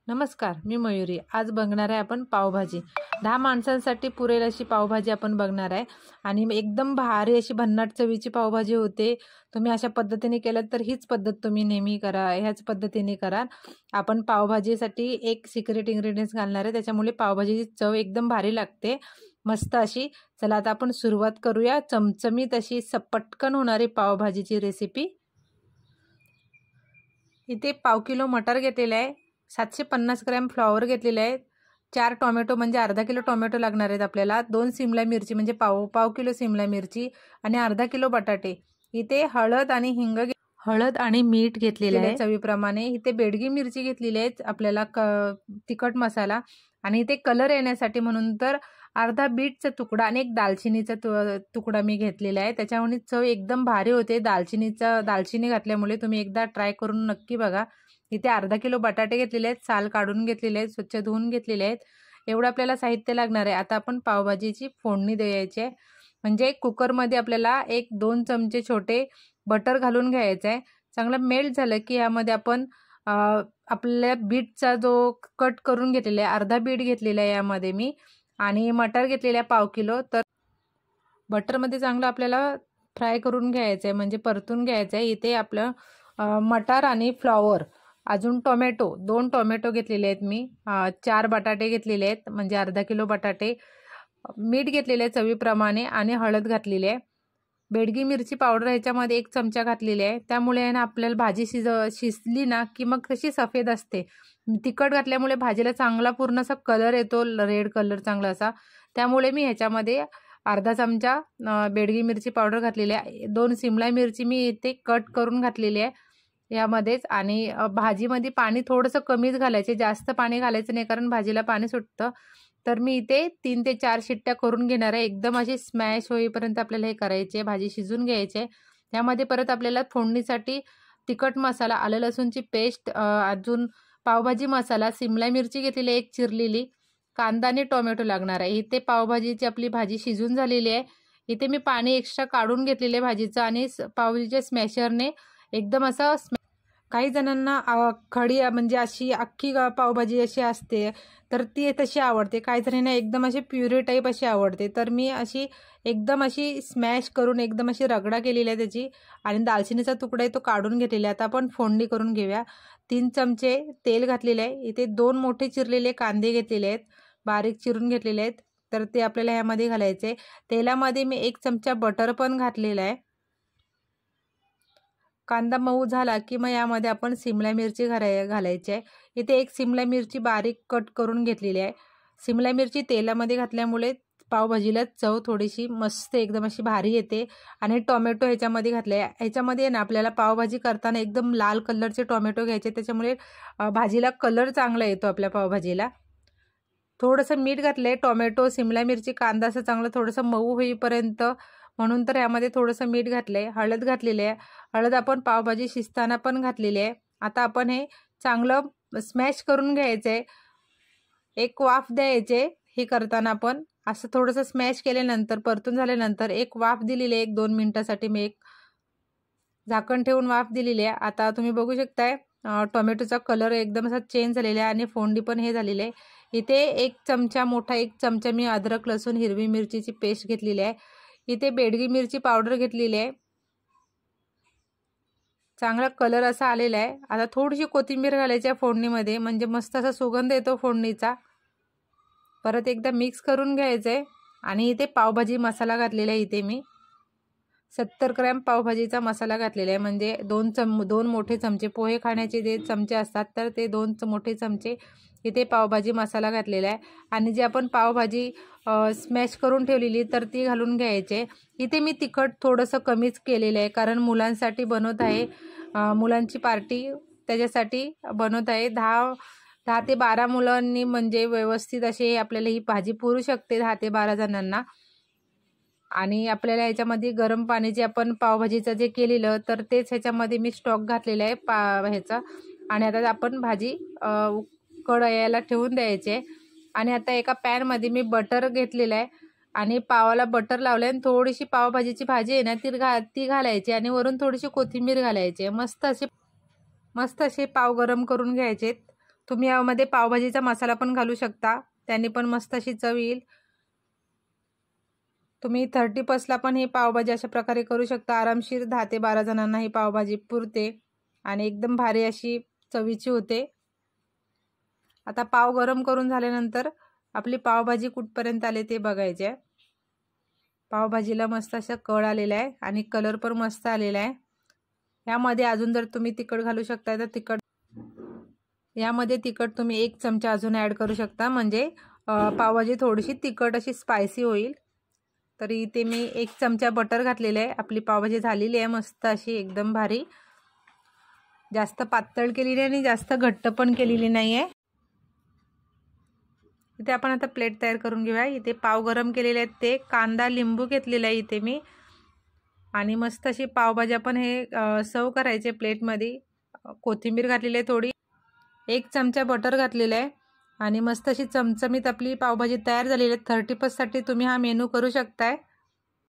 नमस्कार, मी मयुरी। आज बघणार आहे आपण पावभाजी। 10 माणसांसाठी पुरेल अशी पावभाजी आपण बघणार आहे आणि एकदम भारी अशी भन्नाट चवीची पावभाजी होते। तुम्ही अशा पद्धतीने केलं तर हीच पद्धत तुम्ही नेहमी करा, ह्याच पद्धतीने करा। आपण पावभाजीसाठी एक सिक्रेट इन्ग्रेडियंट्स घालणार आहे, त्याच्यामुळे पावभाजीची चव एकदम भारी लागते, मस्त अशी। चला आता आपण सुरुवात करूया चमचमीत अशी पटकन होणारी पावभाजीची रेसिपी। इथे पाव किलो मटर घेतलेले आहे, 750 ग्रॅम फ्लॉवर घेतलेले आहे, 4 टोमॅटो म्हणजे अर्धा किलो टोमॅटो लागणार आहेत आपल्याला, 2 शिमला मिरची म्हणजे पाव किलो शिमला मिरची आणि अर्धा किलो बटाटे। इथे हळद आणि मीठ घेतलेले आहे चवीप्रमाणे। इथे बेडगी मिरची घेतलेली आहे आपल्याला तिखट मसाला, आणि इथे कलर येण्यासाठी म्हणून तर अर्धा बीटचा तुकडा आणि एक दालचिनीचा तुकडा मी घेतलेला आहे, त्याच्यामुळे चव एकदम भारी होते। दालचिनी घातल्यामुळे तुम्ही एकदा ट्राय करून नक्की बघा। इथे अर्धा किलो बटाटे घेतलेले आहेत, साल काढून घेतलेले आहेत, स्वच्छ धुवून घेतलेले आहेत। एवढं आपल्याला साहित्य लागणार आहे। आता आपण पावभाजीची फोडणी द्यायची आहे, म्हणजे कुकरमध्ये आपल्याला 1-2 चमचे छोटे बटर घालून घ्यायचं आहे। चांगलं मेल्ट झालं की यामध्ये आपण आपल्या बीटचा जो कट करून घेतलेला आहे, अर्धा बीट घेतलेला आहे यामध्ये मी, आणि मटर घेतलेला आहे पाव किलो। तर बटरमध्ये चांगलं आपल्याला फ्राय करून घ्यायचं आहे, म्हणजे परतून घ्यायचं आहे। इथे आपलं मटर आणि फ्लॉवर, अजून टोमॅटो, 2 टोमॅटो घेतलेले आहेत मी, 4 बटाटे घेतलेले आहेत म्हणजे अर्धा किलो बटाटे, मीठ घेतलेले आहे चवीप्रमाणे आणि हळद घातलेली आहे। बेडगी मिरची पावडर ह्याच्यामध्ये 1 चमचा घातलेली आहे, त्यामुळे ना आपल्याला भाजी शिजली ना की मग कशी सफेद असते। तिखट घातल्यामुळे भाजीला चांगला पूर्ण असा कलर येतो, रेड कलर चांगला असा, त्यामुळे मी ह्याच्यामध्ये अर्धा चमचा बेडगी मिरची पावडर घातलेली आहे। 2 शिमला मिरची मी इथे कट करून घातलेली आहे यामध्येच, आणि भाजीमध्ये पाणी थोडंसं कमीच घालायचे, जास्त पाणी घालायचं नाही कारण भाजीला पाणी सुटतं। तर मी इथे 3 ते 4 शिट्ट्या करून घेणार आहे, एकदम अशी स्मॅश होईपर्यंत आपल्याला हे करायचे आहे, भाजी शिजून घ्यायची आहे। त्यामध्ये परत आपल्याला फोडणीसाठी तिखट मसाला, आलं लसूणची पेस्ट, अजून पावभाजी मसाला, शिमला मिरची घेतलेली 1 चिरलेली, कांदा आणि टोमॅटो लागणार आहे। इथे पावभाजीची आपली भाजी शिजून झालेली आहे। इथे मी पाणी एक्स्ट्रा काढून घेतलेले भाजीचं, आणि पावभाजीच्या स्मॅशरने एकदम असं, काही जणांना खडी म्हणजे अशी अख्खी पावभाजी अशी असते तर ती तशी आवडते, काही जणांना एकदम अशी प्युरी टाईप अशी आवडते। तर मी अशी एकदम अशी स्मॅश करून एकदम अशी रगडा केलेली आहे त्याची, आणि दालचिनीचा तुकडा आहे तो काढून घेतलेला आहे। आता आपण फोडणी करून घेऊया। 3 चमचे तेल घातलेले आहे, इथे 2 मोठे चिरलेले कांदे घेतलेले आहेत, बारीक चिरून घेतलेले आहेत, तर ते आपल्याला यामध्ये घालायचे। तेलामध्ये मी 1 चमचा बटर पण घातलेला आहे। कांदा मऊ झाला की मग यामध्ये आपण शिमला मिरची घालायची आहे। इथे 1 शिमला मिरची बारीक कट करून घेतलेली आहे। शिमला मिरची तेलामध्ये घातल्यामुळे पावभाजीला चव थोडीशी मस्त एकदम अशी भारी येते, आणि टोमॅटो ह्याच्यामध्ये घातले। ह्याच्यामध्ये ना आपल्याला पावभाजी करताना एकदम लाल कलरचे टोमॅटो घ्यायचे, त्याच्यामुळे भाजीला कलर चांगला येतो आपल्या पावभाजीला। थोडंसं मीठ घातलंय, टोमॅटो, शिमला मिरची, कांदा असं चांगलं थोडंसं मऊ होईपर्यंत, म्हणून तर यामध्ये थोडंसं मीठ घातलंय, हळद घातलेली आहे। हळद आपण पावभाजी शिजताना पण घातलेली आहे। आता आपण हे चांगलं स्मॅश करून घ्यायचंय, एक वाफ द्यायचे हे करताना। आपण असं थोडंसं स्मॅश केल्यानंतर, परतून झाल्यानंतर एक वाफ दिलेली आहे, 1-2 मिनिटासाठी मी एक झाकण ठेवून वाफ दिलेली आहे। आता तुम्ही बघू शकताय टोमॅटोचा कलर एकदम असा चेंज झालेला आहे, आणि फोडणी पण हे झालेली आहे। इथे 1 चमचा मी अद्रक लसूण हिरवी मिरचीची पेस्ट घेतलेली आहे। इथे बेडगी मिरची पावडर घेतलेली आहे, चांगला कलर असा आलेला आहे। आता थोडीशी कोथिंबीर घालायची आहे फोडणीमध्ये, म्हणजे मस्त असा सुगंध येतो फोडणीचा। परत एकदा मिक्स करून घ्यायचंय, आणि इथे पावभाजी मसाला घातलेला आहे। इथे मी 70 ग्रॅम पावभाजीचा मसाला घातलेला आहे, म्हणजे 2 मोठे चमचे, पोहे खाण्याचे जे चमचे असतात तर ते 2 मोठे चमचे इथे पावभाजी मसाला घातलेला आहे। आणि जे आपण पावभाजी स्मॅश करून ठेवलेली तर ती घालून घ्यायचे। इथे मी तिखट थोडंसं कमीच केलेलं आहे, कारण मुलांसाठी बनवत आहे, मुलांची पार्टी त्याच्यासाठी बनवत आहे। 10 ते 12 मुलांनी म्हणजे व्यवस्थित असे आपल्याला ही भाजी पुरू शकते, 10 ते 12 जणांना। आणि आपल्याला ह्याच्यामध्ये गरम पाणी जे आपण पावभाजीचं जे केलेलं तर तेच ह्याच्यामध्ये मी स्टॉक घातलेला आहे ह्याचा। आणि आता आपण भाजी कढईला ठेवून द्यायचे, आणि आता एका पॅनमध्ये मी बटर घेतलेलं आहे, आणि पावाला बटर लावलं आहे, आणि थोडीशी पावभाजीची भाजी आहे ना ती घालायची, आणि वरून थोडीशी कोथिंबीर घालायची। मस्त असे पाव गरम करून घ्यायचे, तुम्ही यामध्ये पावभाजीचा मसाला पण घालू शकता, त्याने पण मस्त अशी चव येईल। तुम्ही 30+ पण ही पावभाजी अशा प्रकारे करू शकता। आरामशीर 10 ते 12 जणांना ही पावभाजी पुरते आणि एकदम भारी अशी चवीची होते। आता पाव गरम करून झाल्यानंतर आपली पावभाजी कुठपर्यंत आले ते बघायचे। पावभाजीला मस्त असा कळ आलेला आहे आणि कलर पण मस्त आलेला आहे। यामध्ये अजून जर तुम्ही तिखट घालू शकता तर यामध्ये तिखट तुम्ही 1 चमचा अजून ॲड करू शकता, म्हणजे पावभाजी थोडीशी तिखट अशी स्पायसी होईल। तर इथे मी 1 चमचा बटर घातलेले आहे। आपली पावभाजी झालेली आहे मस्त अशी एकदम भारी, जास्त पातळ केलेली नाही आणि जास्त घट्ट पण केलेली नाही आहे। इथे आपण आता प्लेट तयार करून घेऊया। इथे पाव गरम केलेले आहेत, ते कांदा लिंबू घेतलेला आहे इथे मी, आणि मस्त अशी पावभाजी आपण हे सर्व करायचे प्लेटमध्ये। कोथिंबीर घातलेली आहे थोडी, 1 चमचा बटर घातलेला आहे आणि मस्त अशी चमचमीत आपली पावभाजी तयार झालेली आहे। 30+ साठी तुम्ही हा मेनू करू शकताय।